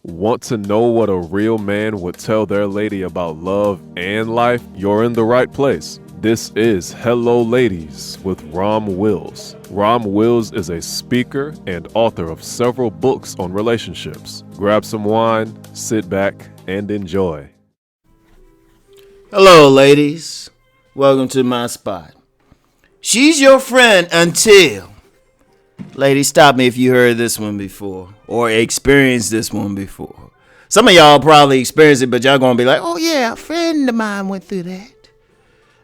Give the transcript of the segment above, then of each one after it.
Want to know what a real man would tell their lady about love and life? You're in the right place. This is Hello Ladies with Rom Wills. Rom Wills is a speaker and author of several books on relationships. Grab some wine, sit back, and enjoy. Hello, ladies. Welcome to my spot. She's your friend until... Ladies, stop me if you heard this one before or experienced this one before. Some of y'all probably experienced it, but y'all gonna be like, oh yeah, a friend of mine went through that.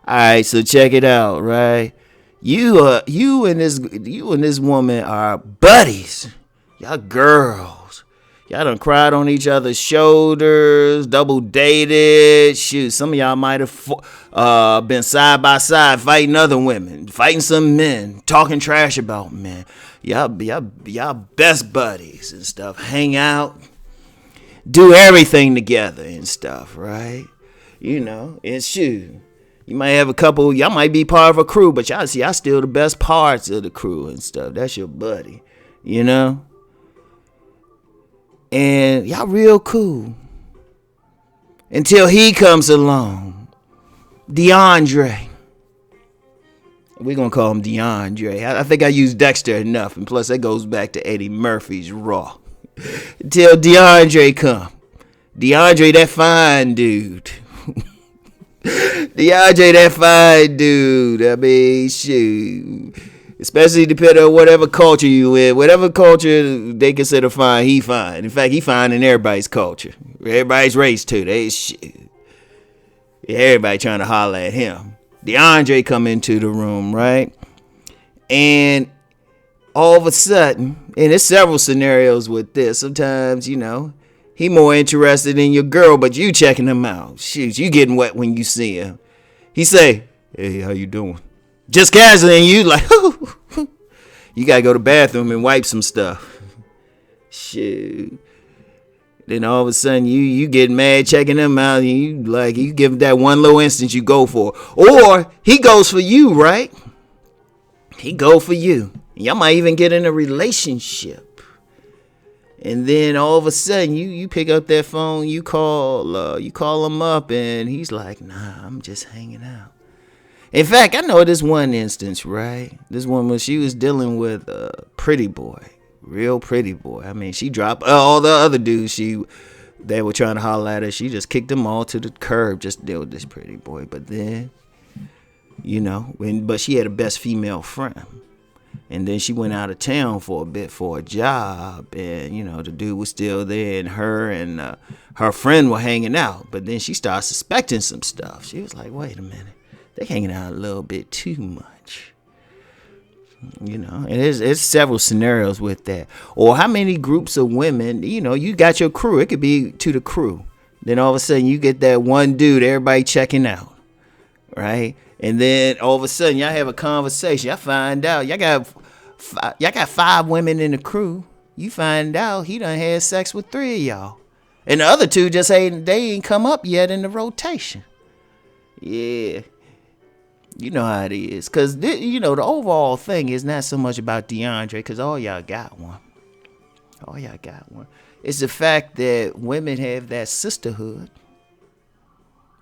Alright, so check it out, right? You and this woman are buddies. Y'all girls. Y'all done cried on each other's shoulders, double dated. Shoot, some of y'all might have been side by side fighting other women, fighting some men, talking trash about men. Y'all best buddies and stuff. Hang out, do everything together and stuff, right? You know, and shoot. You might have a couple, y'all might be part of a crew, but y'all still the best parts of the crew and stuff. That's your buddy, you know? And y'all real cool. Until he comes along. DeAndre. We're going to call him DeAndre. I think I used Dexter enough. And plus that goes back to Eddie Murphy's Raw. Until DeAndre come. DeAndre, that fine dude. DeAndre, that fine dude. I mean, shoot. Especially depending on whatever culture you in. Whatever culture they consider fine, he fine. In fact, he fine in everybody's culture. Everybody's race too. Everybody trying to holler at him. DeAndre come into the room, right? And all of a sudden, and there's several scenarios with this. Sometimes, you know, he more interested in your girl, but you checking him out. Shoot, you getting wet when you see him. He say, hey, how you doing? Just casually, and you like, you gotta go to the bathroom and wipe some stuff. Shoot. Then all of a sudden, you get mad checking him out, and you give him that one little instance you go for. Or he goes for you, right? He go for you. Y'all might even get in a relationship. And then all of a sudden, you pick up that phone, you call him up, and he's like, nah, I'm just hanging out. In fact, I know this one instance, right? This woman, she was dealing with a pretty boy, real pretty boy. I mean, she dropped all the other dudes they were trying to holler at her. She just kicked them all to the curb just to deal with this pretty boy. But then, you know, but she had a best female friend. And then she went out of town for a bit for a job. And, you know, the dude was still there and her friend were hanging out. But then she started suspecting some stuff. She was like, wait a minute. They hanging out a little bit too much. You know, and there's several scenarios with that. Or how many groups of women, you know, you got your crew. It could be to the crew. Then all of a sudden you get that one dude, everybody checking out. Right? And then all of a sudden y'all have a conversation. Y'all find out y'all got 5 women in the crew. You find out he done had sex with 3 of y'all. And the other 2 just ain't come up yet in the rotation. Yeah. You know how it is. Because, you know, the overall thing is not so much about DeAndre, because all y'all got one. It's the fact that women have that sisterhood.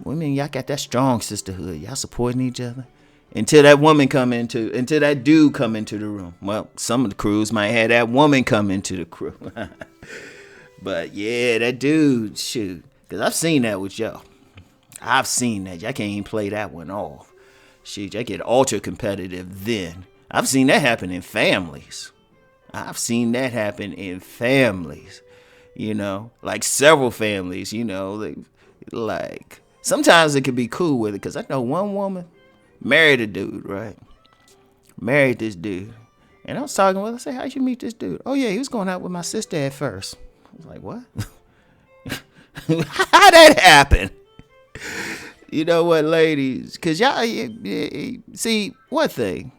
Women, y'all got that strong sisterhood. Y'all supporting each other. Until that dude come into the room. Well, some of the crews might have that woman come into the crew. But, yeah, that dude, shoot. Because I've seen that with y'all. I've seen that. Y'all can't even play that one off. Shoot, I get ultra competitive then. I've seen that happen in families. You know, like several families, you know, like sometimes it could be cool with it. Because I know one woman married a dude, right? Married this dude. And I was talking with her. I said, how'd you meet this dude? Oh, yeah, he was going out with my sister at first. I was like, what? How'd that happen? You know what, ladies? Because y'all, see, one thing.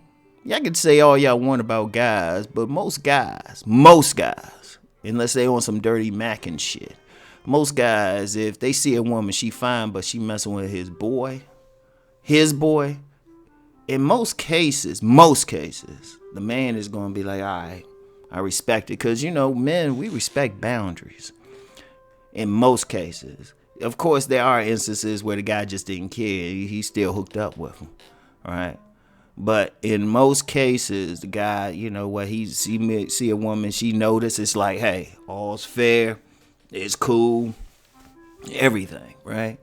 Y'all can say all y'all want about guys, but most guys, unless they on some dirty Mac and shit, most guys, if they see a woman, she fine, but she messing with his boy, in most cases, the man is going to be like, all right, I respect it. Because, you know, men, we respect boundaries. In most cases. Of course, there are instances where the guy just didn't care. He still hooked up with him, right? But in most cases, the guy, you know, what he see a woman, she notices, it's like, hey, all's fair, it's cool, everything, right?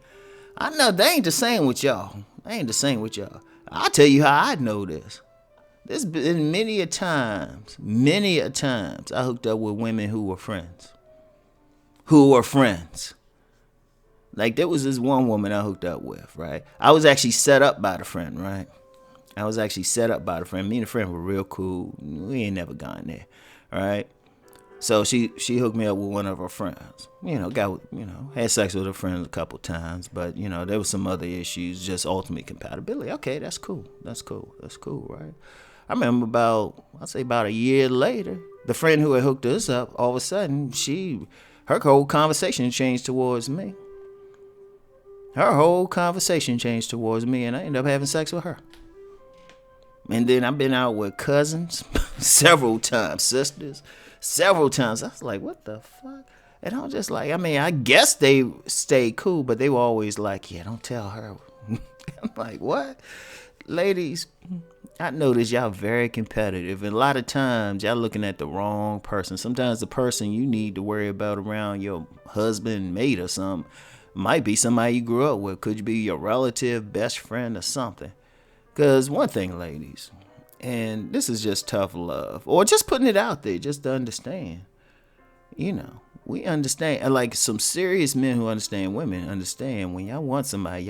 I know they ain't the same with y'all. I'll tell you how I know this. There's been many a times, I hooked up with women who were friends. Like, there was this one woman I hooked up with, right? I was actually set up by the friend, right? Me and the friend were real cool. We ain't never gone there, right? So she hooked me up with one of her friends. Had sex with her friends a couple times, but, there was some other issues, just ultimate compatibility. Okay, that's cool, right? I remember about a year later, the friend who had hooked us up, all of a sudden, her whole conversation changed towards me. And I ended up having sex with her. And then I've been out with cousins several times, sisters, several times. I was like, what the fuck? And I was just like, I guess they stayed cool, but they were always like, yeah, don't tell her. I'm like, what? Ladies, I notice y'all very competitive. And a lot of times y'all looking at the wrong person. Sometimes the person you need to worry about around your husband, mate, or something might be somebody you grew up with. Could be your relative, best friend, or something. Because one thing, ladies, and this is just tough love, or just putting it out there just to understand, we understand, and like some serious men who understand women understand when y'all want somebody.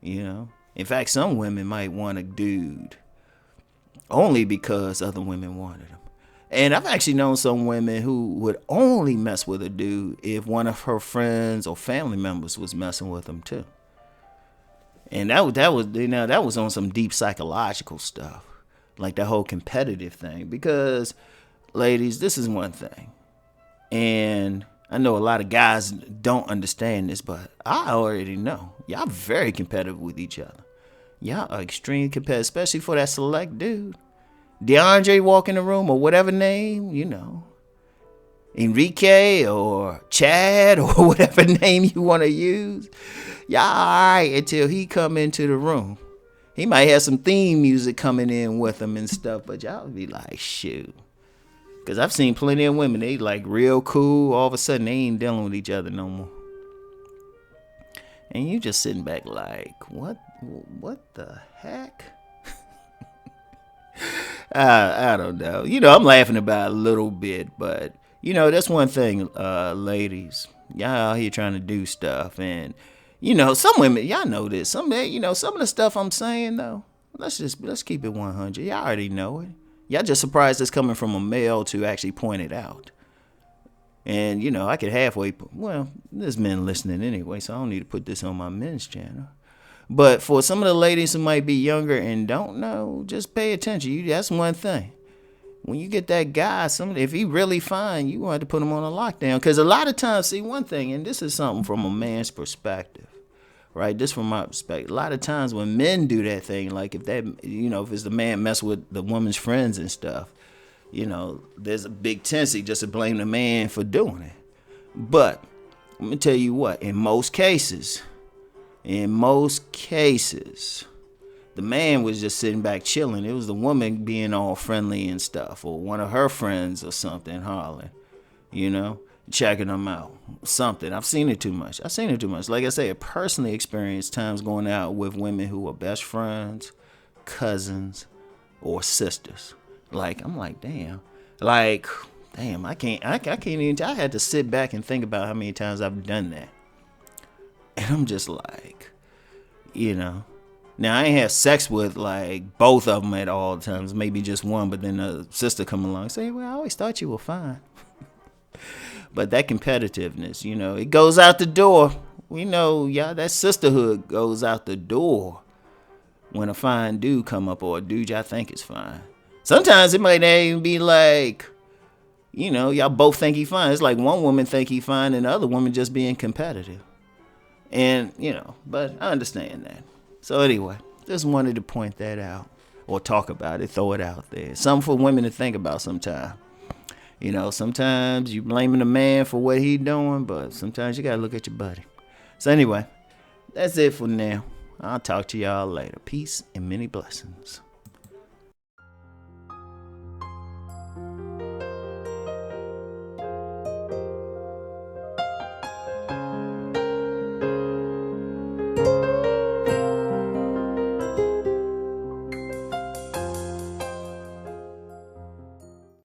In fact, some women might want a dude only because other women wanted him. And I've actually known some women who would only mess with a dude if one of her friends or family members was messing with him too. And that was on some deep psychological stuff, like that whole competitive thing. Because, ladies, this is one thing, and I know a lot of guys don't understand this, but I already know y'all very competitive with each other. Y'all are extremely competitive, especially for that select dude. DeAndre walk in the room, or whatever name, Enrique or Chad or whatever name you want to use. Y'all all right until he come into the room. He might have some theme music coming in with him and stuff, but y'all be like, shoot. Because I've seen plenty of women, they like real cool. All of a sudden, they ain't dealing with each other no more. And you just sitting back like, what the heck? I don't know. I'm laughing about it a little bit, but, that's one thing, ladies. Y'all out here trying to do stuff. And, some women, y'all know this. Some of the stuff I'm saying, though, let's keep it 100. Y'all already know it. Y'all just surprised it's coming from a male to actually point it out. And, I could halfway, there's men listening anyway, so I don't need to put this on my men's channel. But for some of the ladies who might be younger and don't know, just pay attention. That's one thing. When you get that guy, if he really fine, you want to put him on a lockdown. Because a lot of times, see, one thing, and this is something from a man's perspective, right? This from my perspective. A lot of times when men do that thing, like if it's the man mess with the woman's friends and stuff, there's a big tendency just to blame the man for doing it. But let me tell you what, in most cases, the man was just sitting back chilling. It was the woman being all friendly and stuff, or one of her friends or something hollering, checking them out. Something. I've seen it too much. Like I say, I personally experienced times going out with women who were best friends, cousins, or sisters. I'm like, damn. I can't even, I had to sit back and think about how many times I've done that. And I'm just like, Now, I ain't have sex with, both of them at all times. Maybe just one, but then a sister come along and say, well, I always thought you were fine. But that competitiveness, it goes out the door. That sisterhood goes out the door when a fine dude come up, or a dude y'all think is fine. Sometimes it might not even be like, y'all both think he fine. It's like one woman think he fine and the other woman just being competitive. And, but I understand that. So anyway, just wanted to point that out, or talk about it, throw it out there. Something for women to think about sometime. You know, sometimes you blaming the man for what he doing, but sometimes you gotta look at your buddy. So anyway, that's it for now. I'll talk to y'all later. Peace and many blessings.